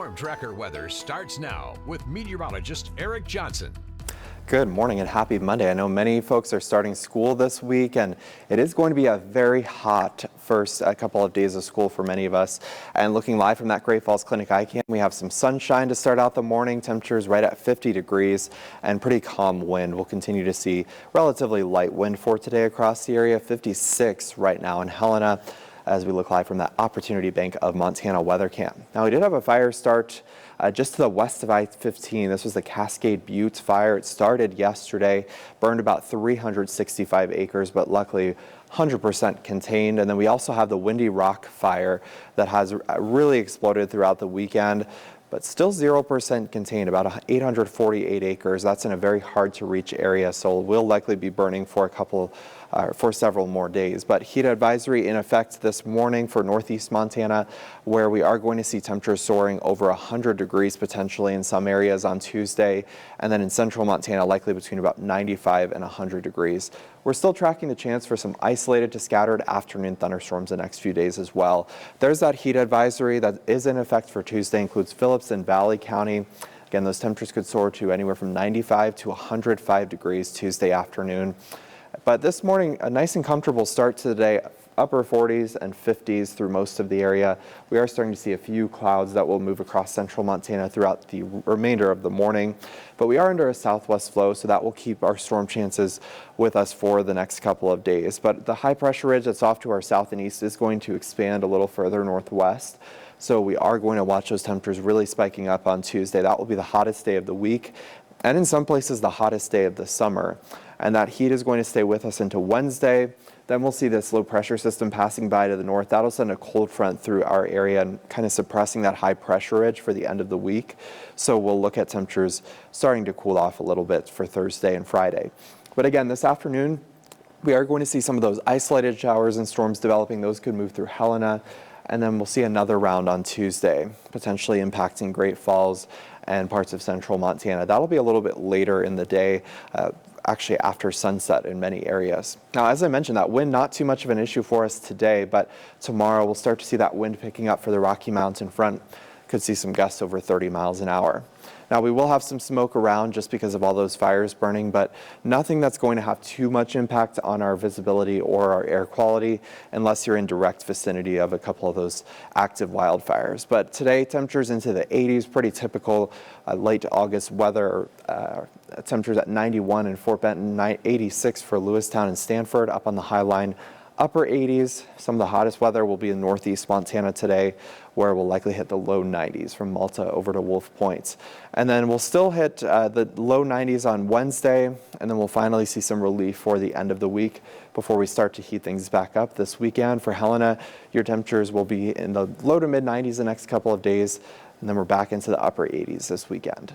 Storm Tracker weather starts now with meteorologist Eric Johnson. Good morning and happy Monday. I know many folks are starting school this week, and it is going to be a very hot first couple of days of school for many of us. And looking live from that Great Falls Clinic iCam, we have some sunshine to start out the morning. Temperatures right at 50 degrees and pretty calm wind. We'll continue to see relatively light wind for today across the area. 56 right now in Helena as we look live from that Opportunity Bank of Montana weather cam. Now, we did have a fire start just to the west of I-15. This was the Cascade Butte fire. It started yesterday, burned about 365 acres, but luckily 100% contained. And then we also have the Windy Rock fire that has really exploded throughout the weekend, but still 0% contained, about 848 acres. That's in a very hard to reach area, so will likely be burning for for several more days. But heat advisory in effect this morning for northeast Montana, where we are going to see temperatures soaring over 100 degrees potentially in some areas on Tuesday, and then in central Montana likely between about 95 and 100 degrees. We're still tracking the chance for some isolated to scattered afternoon thunderstorms the next few days as well. There's that heat advisory that is in effect for Tuesday, includes Phillips and Valley County. Again, those temperatures could soar to anywhere from 95 to 105 degrees Tuesday afternoon. But this morning, a nice and comfortable start to the day, upper 40s and 50s through most of the area. We are starting to see a few clouds that will move across central Montana throughout the remainder of the morning. But we are under a southwest flow, so that will keep our storm chances with us for the next couple of days. But the high pressure ridge that's off to our south and east is going to expand a little further northwest. So we are going to watch those temperatures really spiking up on Tuesday. That will be the hottest day of the week, and in some places the hottest day of the summer. And that heat is going to stay with us into Wednesday. Then we'll see this low pressure system passing by to the north. That'll send a cold front through our area and kind of suppressing that high pressure ridge for the end of the week. So we'll look at temperatures starting to cool off a little bit for Thursday and Friday. But again, this afternoon, we are going to see some of those isolated showers and storms developing. Those could move through Helena. And then we'll see another round on Tuesday, potentially impacting Great Falls and parts of central Montana. That'll be a little bit later in the day, actually after sunset in many areas. Now, as I mentioned, that wind, not too much of an issue for us today, but tomorrow we'll start to see that wind picking up for the Rocky Mountain front. Could see some gusts over 30 miles an hour. Now, we will have some smoke around just because of all those fires burning, but nothing that's going to have too much impact on our visibility or our air quality unless you're in direct vicinity of a couple of those active wildfires. But today, temperatures into the 80s, pretty typical late August weather. Temperatures at 91 in Fort Benton, 86 for Lewistown and Stanford, up on the High Line. Upper 80s, some of the hottest weather will be in northeast Montana today, where we'll likely hit the low 90s from Malta over to Wolf Point. And then we'll still hit the low 90s on Wednesday, and then we'll finally see some relief for the end of the week before we start to heat things back up this weekend. For Helena, your temperatures will be in the low to mid 90s the next couple of days, and then we're back into the upper 80s this weekend.